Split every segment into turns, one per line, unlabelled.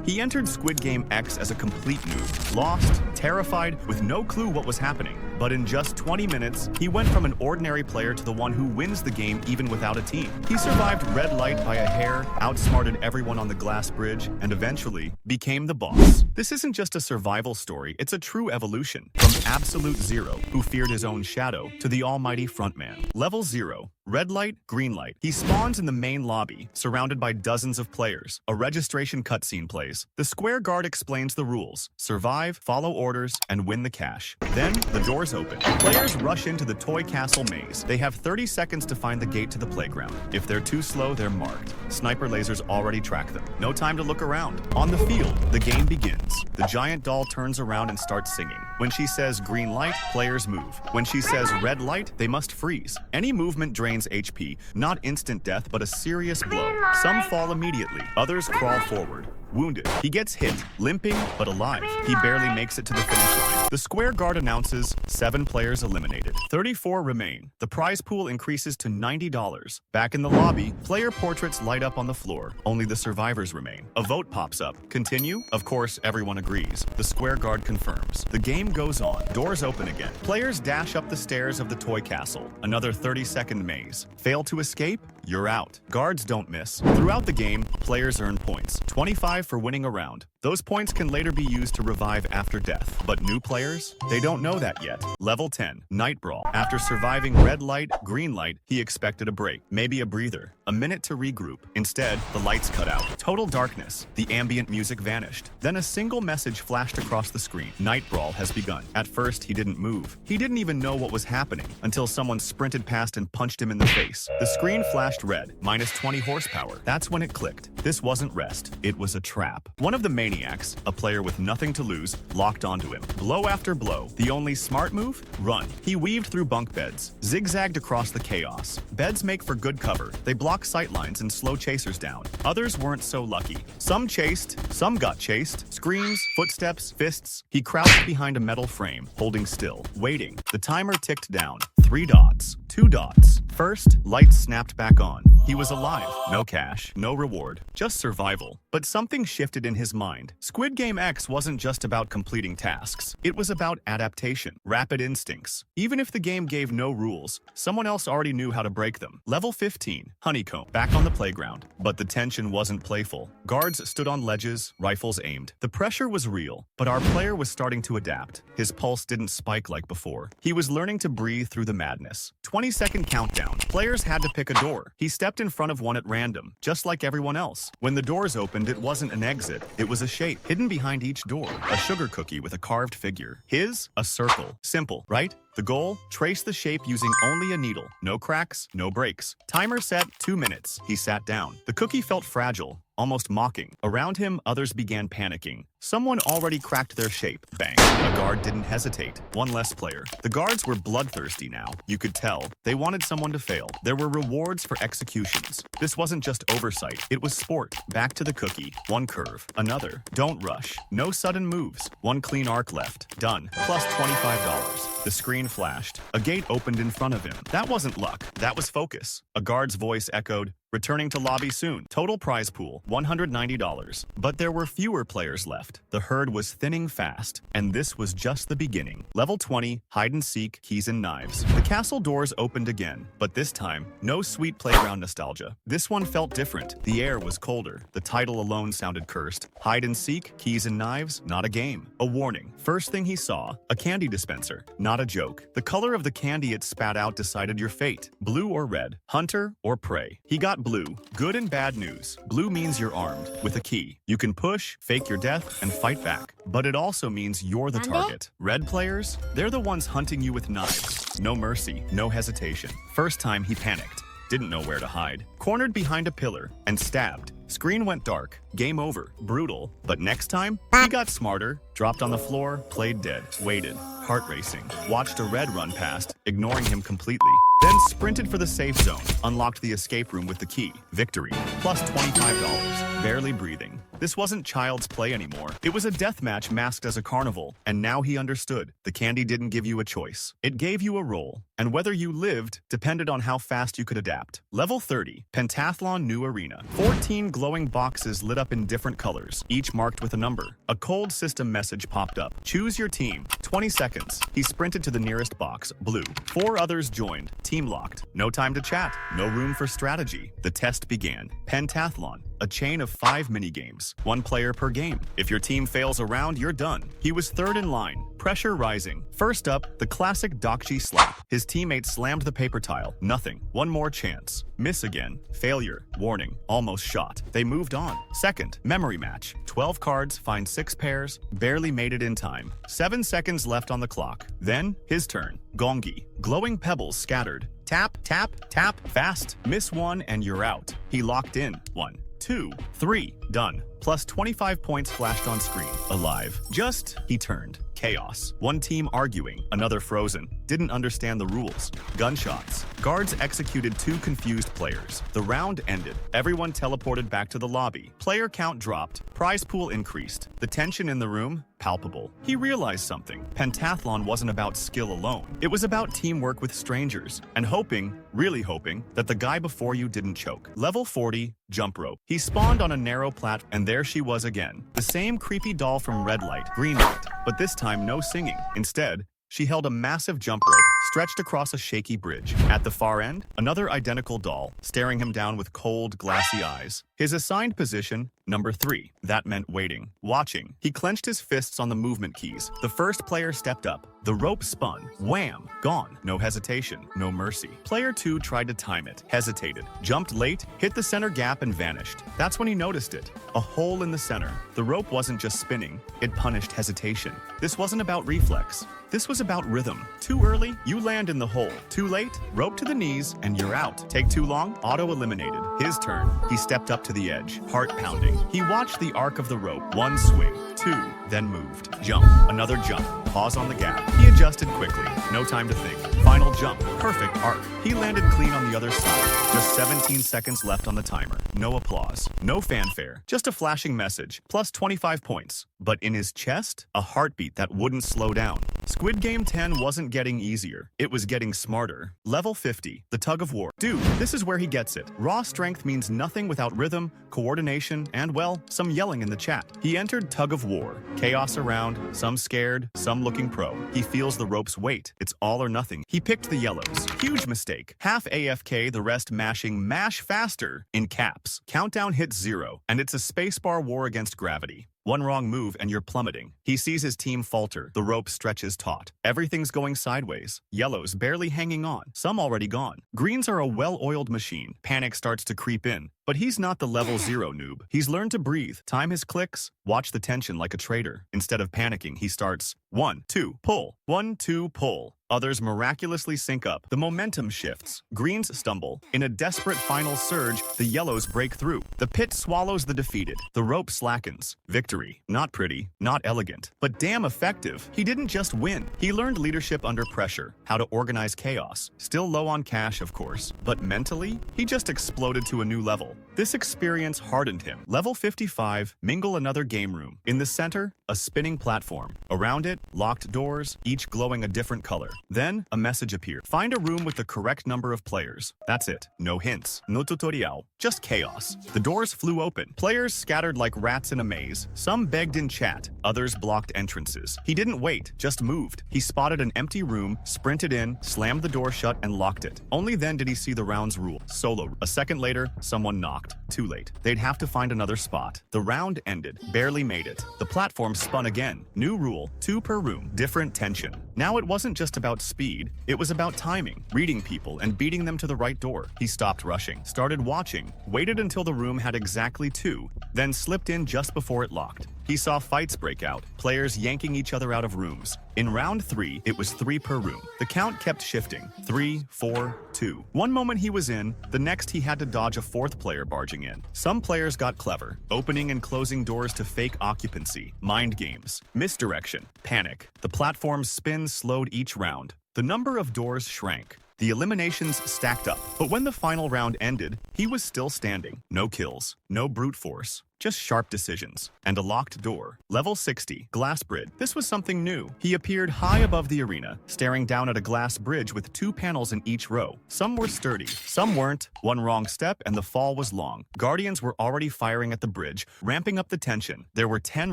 He entered Squid Game X as a complete noob, lost, terrified, with no clue what was happening. But in just 20 minutes, he went from an ordinary player to the one who wins the game even without a team. He survived red light by a hair, outsmarted everyone on the glass bridge, and eventually became the boss. This isn't just a survival story, it's a true evolution. From absolute zero, who feared his own shadow, to the almighty frontman. Level 0. Red light, green light. He spawns in the main lobby, surrounded by dozens of players. A registration cutscene plays. The square guard explains the rules. Survive, follow orders, and win the cash. Then, the doors open. Players rush into the toy castle maze. They have 30 seconds to find the gate to the playground. If they're too slow, they're marked. Sniper lasers already track them. No time to look around. On the field, the game begins. The giant doll turns around and starts singing. When she says green light, players move. When she says red light, they must freeze. Any movement drains HP, not instant death, but a serious blow. Some fall immediately, others crawl forward. Wounded. He gets hit, limping, but alive. He barely makes it to the finish line. The square guard announces 7 players eliminated. 34 remain. The prize pool increases to $90. Back in the lobby, player portraits light up on the floor. Only the survivors remain. A vote pops up. Continue? Of course, everyone agrees. The square guard confirms. The game goes on. Doors open again. Players dash up the stairs of the toy castle. Another 30-second maze. Fail to escape? You're out. Guards don't miss. Throughout the game, players earn points. 25 for winning a round. Those points can later be used to revive after death. But new players? They don't know that yet. Level 10. Night Brawl. After surviving red light, green light, he expected a break. Maybe a breather. A minute to regroup. Instead, the lights cut out. Total darkness. The ambient music vanished. Then a single message flashed across the screen. Night Brawl has begun. At first, he didn't move. He didn't even know what was happening until someone sprinted past and punched him in the face. The screen flashed red, minus 20 horsepower. That's when it clicked. This wasn't rest. It was a trap. One of the maniacs, a player with nothing to lose, locked onto him. Blow after blow. The only smart move? Run. He weaved through bunk beds, zigzagged across the chaos. Beds make for good cover. They block sightlines and slow chasers down. Others weren't so lucky. Some chased, some got chased. Screams, footsteps, fists. He crouched behind a metal frame, holding still, waiting. The timer ticked down. 3 dots. 2 dots. First, lights snapped back on. He was alive. No cash, no reward, just survival. But something shifted in his mind. Squid Game X wasn't just about completing tasks. It was about adaptation, rapid instincts. Even if the game gave no rules, someone else already knew how to break them. Level 15, Honeycomb, back on the playground. But the tension wasn't playful. Guards stood on ledges, rifles aimed. The pressure was real, but our player was starting to adapt. His pulse didn't spike like before. He was learning to breathe through the madness. 20-second countdown. Players had to pick a door. He stepped in front of one at random, just like everyone else. When the doors opened, it wasn't an exit. It was a shape. Hidden behind each door, a sugar cookie with a carved figure. His? A circle. Simple, right? The goal? Trace the shape using only a needle. No cracks, no breaks. Timer set 2 minutes. He sat down. The cookie felt fragile, almost mocking. Around him, others began panicking. Someone already cracked their shape. Bang. A guard didn't hesitate. One less player. The guards were bloodthirsty now. You could tell. They wanted someone to fail. There were rewards for executions. This wasn't just oversight. It was sport. Back to the cookie. One curve. Another. Don't rush. No sudden moves. One clean arc left. Done. Plus $25. The screen flashed. A gate opened in front of him. That wasn't luck. That was focus. A guard's voice echoed, "Returning to lobby soon." Total prize pool, $190. But there were fewer players left. The herd was thinning fast, and this was just the beginning. Level 20, hide and seek, keys and knives. The castle doors opened again, but this time, no sweet playground nostalgia. This one felt different. The air was colder. The title alone sounded cursed. Hide and seek, keys and knives, not a game. A warning. First thing he saw, a candy dispenser. Not a joke. The color of the candy it spat out decided your fate. Blue or red, hunter or prey. He got blue. Good and bad news. Blue means you're armed with a key. You can push, fake your death, and fight back. But it also means you're the target. Red players? They're the ones hunting you with knives. No mercy, no hesitation. First time he panicked. Didn't know where to hide. Cornered behind a pillar and stabbed. Screen went dark. Game over. Brutal. But next time, he got smarter, dropped on the floor, played dead, waited, heart racing, watched a red run past, ignoring him completely. Then sprinted for the safe zone, unlocked the escape room with the key. Victory. Plus $25. Barely breathing. This wasn't child's play anymore. It was a deathmatch masked as a carnival, and now he understood. The candy didn't give you a choice. It gave you a role, and whether you lived depended on how fast you could adapt. Level 30, Pentathlon New Arena. 14 glowing boxes lit up in different colors, each marked with a number. A cold system message popped up. Choose your team. 20 seconds. He sprinted to the nearest box, blue. 4 others joined, team locked. No time to chat, no room for strategy. The test began. Pentathlon, a chain of 5 minigames, 1 player per game. If your team fails a round, you're done. He was third in line, pressure rising. First up, the classic Dokji slap. His teammate slammed the paper tile. Nothing. One more chance. Miss again. Failure. Warning. Almost shot. They moved on. Second, memory match. 12 cards, find 6 pairs. Barely made it in time. 7 seconds left on the clock. Then, his turn. Gongi. Glowing pebbles scattered. Tap, tap, tap, fast. Miss one and you're out. He locked in. 1, 2, 3. Done. Plus 25 points flashed on screen. Alive. Just, he turned. Chaos. One team arguing, another frozen. Didn't understand the rules. Gunshots. Guards executed 2 confused players. The round ended. Everyone teleported back to the lobby. Player count dropped. Prize pool increased. The tension in the room, palpable. He realized something. Pentathlon wasn't about skill alone. It was about teamwork with strangers, and hoping, really hoping, that the guy before you didn't choke. Level 40, jump rope. He spawned on a narrow platform, and there she was again. The same creepy doll from red light, green light, but this time no singing. Instead, she held a massive jump rope stretched across a shaky bridge. At the far end, another identical doll, staring him down with cold, glassy eyes. His assigned position, number 3. That meant waiting, watching. He clenched his fists on the movement keys. The first player stepped up. The rope spun. Wham! Gone. No hesitation. No mercy. Player 2 tried to time it. Hesitated. Jumped late, hit the center gap and vanished. That's when he noticed it. A hole in the center. The rope wasn't just spinning. It punished hesitation. This wasn't about reflex. This was about rhythm. Too early, you land in the hole. Too late, rope to the knees, and you're out. Take too long, auto-eliminated. His turn. He stepped up to the edge, heart pounding. He watched the arc of the rope. 1 swing, 2, then moved. Jump, another jump. Pause on the gap. He adjusted quickly. No time to think. Final jump. Perfect arc. He landed clean on the other side. Just 17 seconds left on the timer. No applause. No fanfare. Just a flashing message. Plus 25 points. But in his chest, a heartbeat that wouldn't slow down. Squid Game 10 wasn't getting easier. It was getting smarter. Level 50. The tug of war. Dude, this is where he gets it. Raw strength means nothing without rhythm, coordination, and, well, some yelling in the chat. He entered tug of war. Chaos around, some scared, some looking pro. He feels the rope's weight. It's all or nothing. He picked the yellows. Huge mistake. Half AFK, the rest mashing mash faster in caps. Countdown hits 0, and it's a spacebar war against gravity. One wrong move and you're plummeting. He sees his team falter. The rope stretches taut. Everything's going sideways. Yellows barely hanging on. Some already gone. Greens are a well-oiled machine. Panic starts to creep in. But he's not the level 0 noob. He's learned to breathe, time his clicks, watch the tension like a trader. Instead of panicking, he starts 1, 2, pull. 1, 2, pull. Others miraculously sync up. The momentum shifts. Greens stumble. In a desperate final surge, the yellows break through. The pit swallows the defeated. The rope slackens. Victory. Not pretty, not elegant, but damn effective. He didn't just win. He learned leadership under pressure, how to organize chaos. Still low on cash, of course. But mentally, he just exploded to a new level. This experience hardened him. Level 55, mingle another game room. In the center, a spinning platform. Around it, locked doors, each glowing a different color. Then, a message appeared. Find a room with the correct number of players. That's it. No hints. No tutorial. Just chaos. The doors flew open. Players scattered like rats in a maze. Some begged in chat. Others blocked entrances. He didn't wait, just moved. He spotted an empty room, sprinted in, slammed the door shut, and locked it. Only then did he see the round's rule. Solo. A second later, someone knocked. Too late. They'd have to find another spot. The round ended. Barely made it. The platform spun again. New rule. 2 per room. Different tension. Now it wasn't just about speed. It was about timing, reading people, and beating them to the right door. He stopped rushing, started watching, waited until the room had exactly 2, then slipped in just before it locked. He saw fights break out, players yanking each other out of rooms. In round 3, it was 3 per room. The count kept shifting. 3, 4, 2. One moment he was in, the next he had to dodge a 4th player barging in. Some players got clever, opening and closing doors to fake occupancy, mind games, misdirection, panic. The platform's spin slowed each round. The number of doors shrank. The eliminations stacked up, but when the final round ended, he was still standing. No kills, no brute force, just sharp decisions. And a locked door. Level 60, Glass Bridge. This was something new. He appeared high above the arena, staring down at a glass bridge with 2 panels in each row. Some were sturdy, some weren't. One wrong step and the fall was long. Guardians were already firing at the bridge, ramping up the tension. There were 10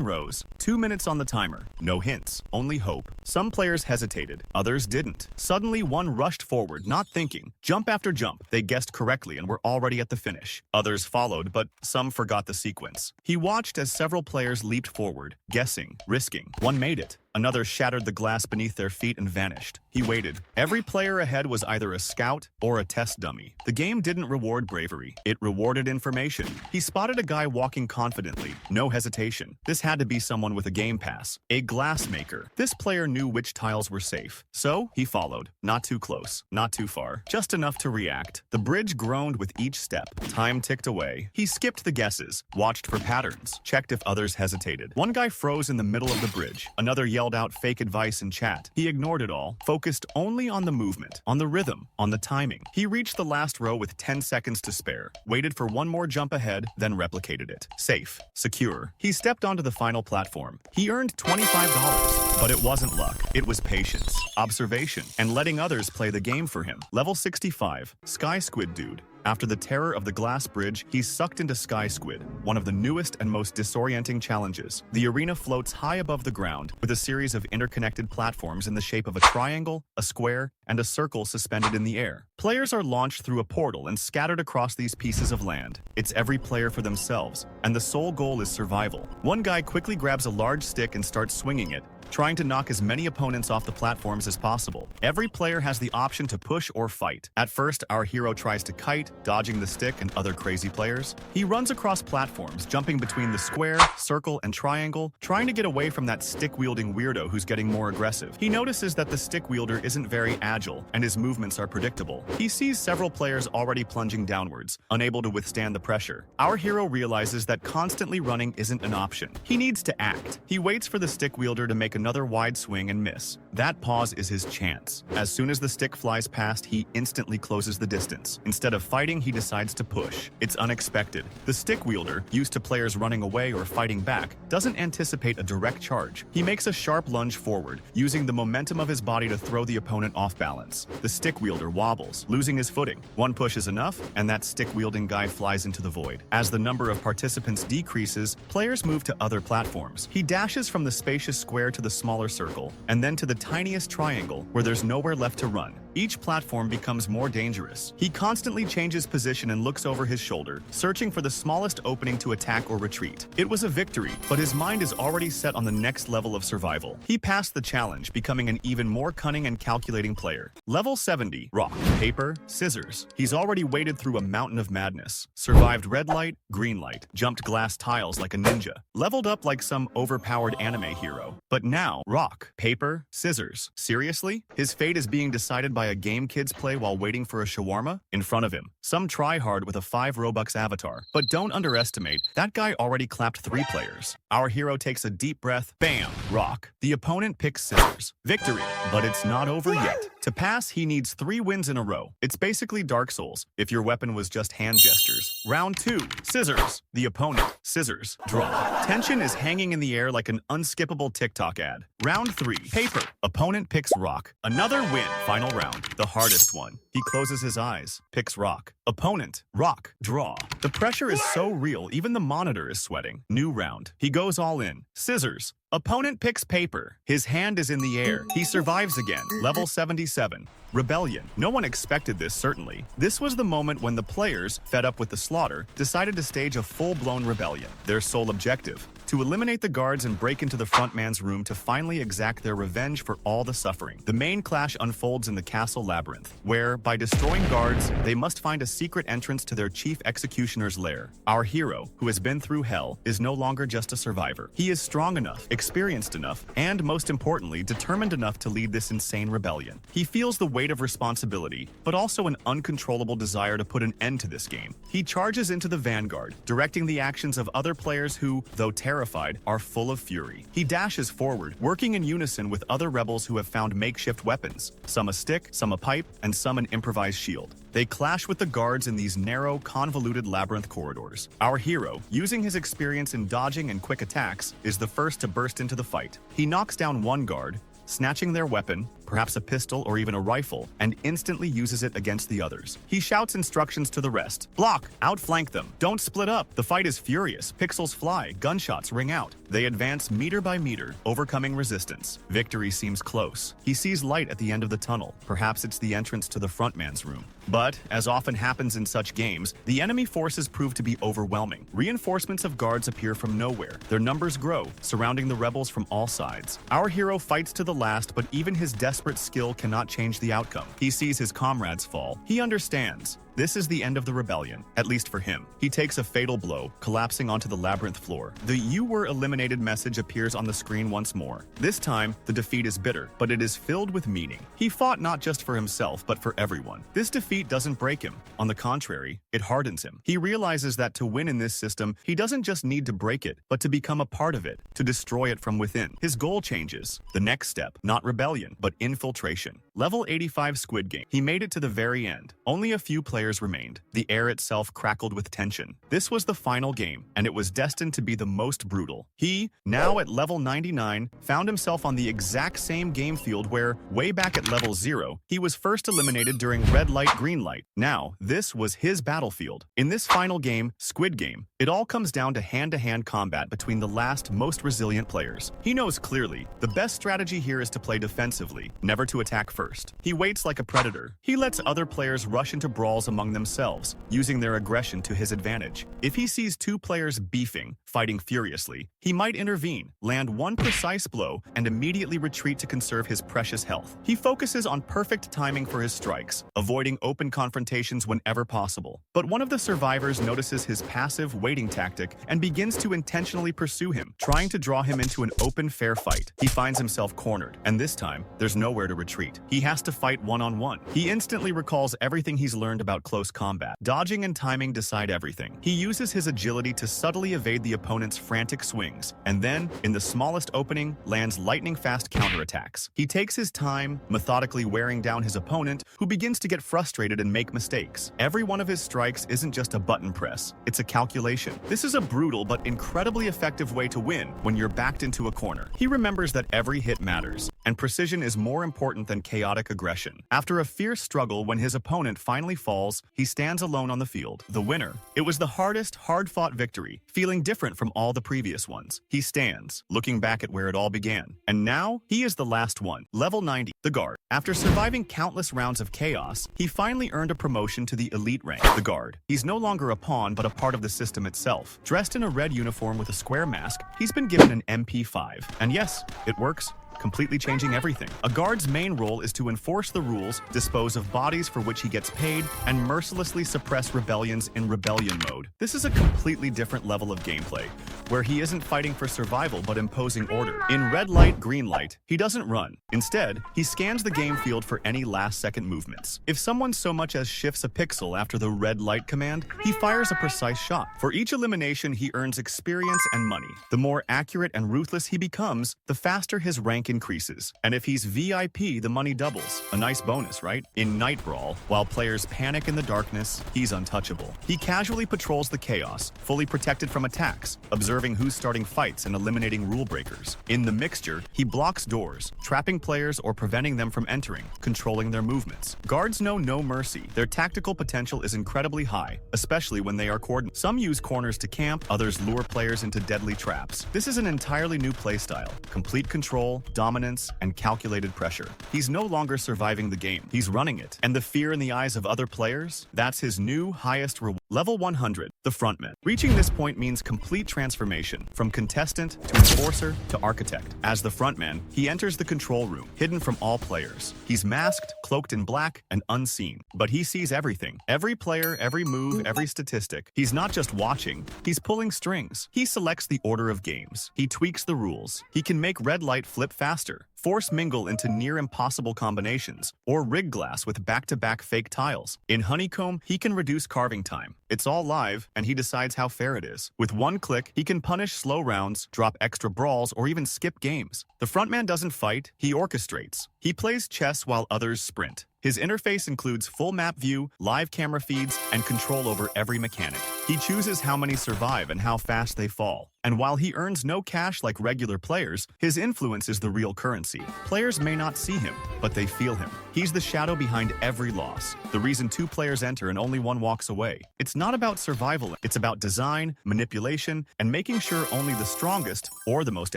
rows, 2 minutes on the timer. No hints, only hope. Some players hesitated, others didn't. Suddenly, one rushed forward, not thinking. Jump after jump, they guessed correctly and were already at the finish. Others followed, but some forgot the sequence. He watched as several players leaped forward, guessing, risking. One made it. Another shattered the glass beneath their feet and vanished. He waited. Every player ahead was either a scout or a test dummy. The game didn't reward bravery. It rewarded information. He spotted a guy walking confidently. No hesitation. This had to be someone with a game pass. A glass maker. This player knew which tiles were safe. So, he followed. Not too close. Not too far. Just enough to react. The bridge groaned with each step. Time ticked away. He skipped the guesses. Watched for patterns. Checked if others hesitated. One guy froze in the middle of the bridge. Another yelled out fake advice in chat. He ignored it all, focused only on the movement, on the rhythm, on the timing. He reached the last row with 10 seconds to spare, waited for one more jump ahead, then replicated it. Safe, secure. He stepped onto the final platform. He earned $25, but it wasn't luck. It was patience, observation, and letting others play the game for him. Level 65, Sky Squid Dude. After the terror of the glass bridge, he's sucked into Sky Squid, one of the newest and most disorienting challenges. The arena floats high above the ground, with a series of interconnected platforms in the shape of a triangle, a square, and a circle suspended in the air. Players are launched through a portal and scattered across these pieces of land. It's every player for themselves, and the sole goal is survival. One guy quickly grabs a large stick and starts swinging it, trying to knock as many opponents off the platforms as possible. Every player has the option to push or fight. At first, our hero tries to kite, dodging the stick and other crazy players. He runs across platforms, jumping between the square, circle, and triangle, trying to get away from that stick-wielding weirdo who's getting more aggressive. He notices that the stick wielder isn't very agile, and his movements are predictable. He sees several players already plunging downwards, unable to withstand the pressure. Our hero realizes that constantly running isn't an option. He needs to act. He waits for the stick wielder to make another wide swing and miss. That pause is his chance. As soon as the stick flies past, he instantly closes the distance. Instead of fighting, he decides to push. It's unexpected. The stick wielder, used to players running away or fighting back, doesn't anticipate a direct charge. He makes a sharp lunge forward, using the momentum of his body to throw the opponent off balance. The stick wielder wobbles, losing his footing. One push is enough, and that stick-wielding guy flies into the void. As the number of participants decreases, players move to other platforms. He dashes from the spacious square to the smaller circle, and then to the tiniest triangle, where there's nowhere left to run. Each platform becomes more dangerous. He constantly changes position and looks over his shoulder, searching for the smallest opening to attack or retreat. It was a victory, but his mind is already set on the next level of survival. He passed the challenge, becoming an even more cunning and calculating player. Level 70, Rock, Paper, Scissors. He's already waded through a mountain of madness, survived red light, green light, jumped glass tiles like a ninja, leveled up like some overpowered anime hero. But now, Rock, Paper, Scissors. Seriously? His fate is being decided by a game kids play while waiting for a shawarma? In front of him, some tryhard with a 5 Robux avatar. But don't underestimate, that guy already clapped 3 players. Our hero takes a deep breath, bam, Rock. The opponent picks Scissors. Victory, but it's not over yet. To pass, he needs 3 wins in a row. It's basically Dark Souls, if your weapon was just hand gestures. Round 2, Scissors. The opponent, Scissors, draw. Tension is hanging in the air like an unskippable TikTok ad. Round 3, Paper. Opponent picks Rock. Another win, final round. The hardest one. He closes his eyes, picks Rock. Opponent, Rock, draw. The pressure is so real, even the monitor is sweating. New round. He goes all in. Scissors. Opponent picks Paper. His hand is in the air. He survives again. Level 77. Rebellion. No one expected this, certainly. This was the moment when the players, fed up with the slaughter, decided to stage a full-blown rebellion. Their sole objective: to eliminate the guards and break into the frontman's room to finally exact their revenge for all the suffering. The main clash unfolds in the castle labyrinth, where, by destroying guards, they must find a secret entrance to their chief executioner's lair. Our hero, who has been through hell, is no longer just a survivor. He is strong enough, experienced enough, and most importantly, determined enough to lead this insane rebellion. He feels the weight of responsibility, but also an uncontrollable desire to put an end to this game. He charges into the vanguard, directing the actions of other players who, though terrified terrified, are full of fury. He dashes forward, working in unison with other rebels who have found makeshift weapons, some a stick, some a pipe, and some an improvised shield. They clash with the guards in these narrow, convoluted labyrinth corridors. Our hero, using his experience in dodging and quick attacks, is the first to burst into the fight. He knocks down one guard, snatching their weapon, perhaps a pistol or even a rifle, and instantly uses it against the others. He shouts instructions to the rest. Block! Outflank them! Don't split up! The fight is furious. Pixels fly. Gunshots ring out. They advance meter by meter, overcoming resistance. Victory seems close. He sees light at the end of the tunnel. Perhaps it's the entrance to the frontman's room. But, as often happens in such games, the enemy forces prove to be overwhelming. Reinforcements of guards appear from nowhere. Their numbers grow, surrounding the rebels from all sides. Our hero fights to the last, but even his desperate skill cannot change the outcome. He sees his comrades fall. He understands. This is the end of the rebellion, at least for him. He takes a fatal blow, collapsing onto the labyrinth floor. The "You were eliminated" message appears on the screen once more. This time, the defeat is bitter, but it is filled with meaning. He fought not just for himself, but for everyone. This defeat doesn't break him. On the contrary, it hardens him. He realizes that to win in this system, he doesn't just need to break it, but to become a part of it, to destroy it from within. His goal changes. The next step, not rebellion, but infiltration. Level 85 Squid Game. He made it to the very end. Only a few players remained. The air itself crackled with tension. This was the final game, and it was destined to be the most brutal. He, now at level 99, found himself on the exact same game field where, way back at level 0, he was first eliminated during red light, green light. Now, this was his battlefield. In this final game, Squid Game, it all comes down to hand-to-hand combat between the last, most resilient players. He knows clearly, the best strategy here is to play defensively, never to attack first. He waits like a predator. He lets other players rush into brawls among themselves, using their aggression to his advantage. If he sees two players beefing, fighting furiously, he might intervene, land one precise blow, and immediately retreat to conserve his precious health. He focuses on perfect timing for his strikes, avoiding open confrontations whenever possible. But one of the survivors notices his passive waiting tactic and begins to intentionally pursue him, trying to draw him into an open, fair fight. He finds himself cornered, and this time, there's nowhere to retreat. He has to fight one-on-one. He instantly recalls everything he's learned about close combat. Dodging and timing decide everything. He uses his agility to subtly evade the opponent's frantic swings, and then, in the smallest opening, lands lightning-fast counterattacks. He takes his time, methodically wearing down his opponent, who begins to get frustrated and make mistakes. Every one of his strikes isn't just a button press, it's a calculation. This is a brutal but incredibly effective way to win when you're backed into a corner. He remembers that every hit matters, and precision is more important than chaotic aggression. After a fierce struggle, when his opponent finally falls, he stands alone on the field, the winner. It was the hardest, hard-fought victory, feeling different from all the previous ones. He stands, looking back at where it all began. And now, he is the last one, level 90, the guard. After surviving countless rounds of chaos, he finally earned a promotion to the elite rank, the guard. He's no longer a pawn, but a part of the system itself. Dressed in a red uniform with a square mask, he's been given an MP5. And yes, it works, completely changing everything. A guard's main role is to enforce the rules, dispose of bodies for which he gets paid, and mercilessly suppress rebellions in rebellion mode. This is a completely different level of gameplay, where he isn't fighting for survival but imposing order. In red light, green light, he doesn't run. Instead, he scans the game field for any last-second movements. If someone so much as shifts a pixel after the red light command, he fires a precise shot. For each elimination, he earns experience and money. The more accurate and ruthless he becomes, the faster his rank increases. And if he's VIP, the money doubles. A nice bonus, right? In Night Brawl, while players panic in the darkness, he's untouchable. He casually patrols the chaos, fully protected from attacks, observing who's starting fights and eliminating rule breakers. In the Mixture, he blocks doors, trapping players or preventing them from entering, controlling their movements. Guards know no mercy. Their tactical potential is incredibly high, especially when they are coordinated. Some use corners to camp, others lure players into deadly traps. This is an entirely new playstyle. Complete control, dominance, and calculated pressure. He's no longer surviving the game. He's running it. And the fear in the eyes of other players? That's his new highest reward. Level 100, the frontman. Reaching this point means complete transformation, from contestant to enforcer to architect. As the frontman, he enters the control room, hidden from all players. He's masked, cloaked in black, and unseen. But he sees everything. Every player, every move, every statistic. He's not just watching, he's pulling strings. He selects the order of games. He tweaks the rules. He can make red light flip faster, force mingle into near impossible combinations, or rig glass with back-to-back fake tiles. In Honeycomb, he can reduce carving time. It's all live, and he decides how fair it is. With one click, he can punish slow rounds, drop extra brawls, or even skip games. The frontman doesn't fight, he orchestrates. He plays chess while others sprint. His interface includes full map view, live camera feeds, and control over every mechanic. He chooses how many survive and how fast they fall. And while he earns no cash like regular players, his influence is the real currency. Players may not see him, but they feel him. He's the shadow behind every loss, the reason 2 players enter and only 1 walks away. It's not about survival, it's about design, manipulation, and making sure only the strongest, or the most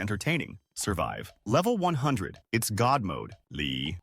entertaining, survive. Level 100, it's God mode, Lee.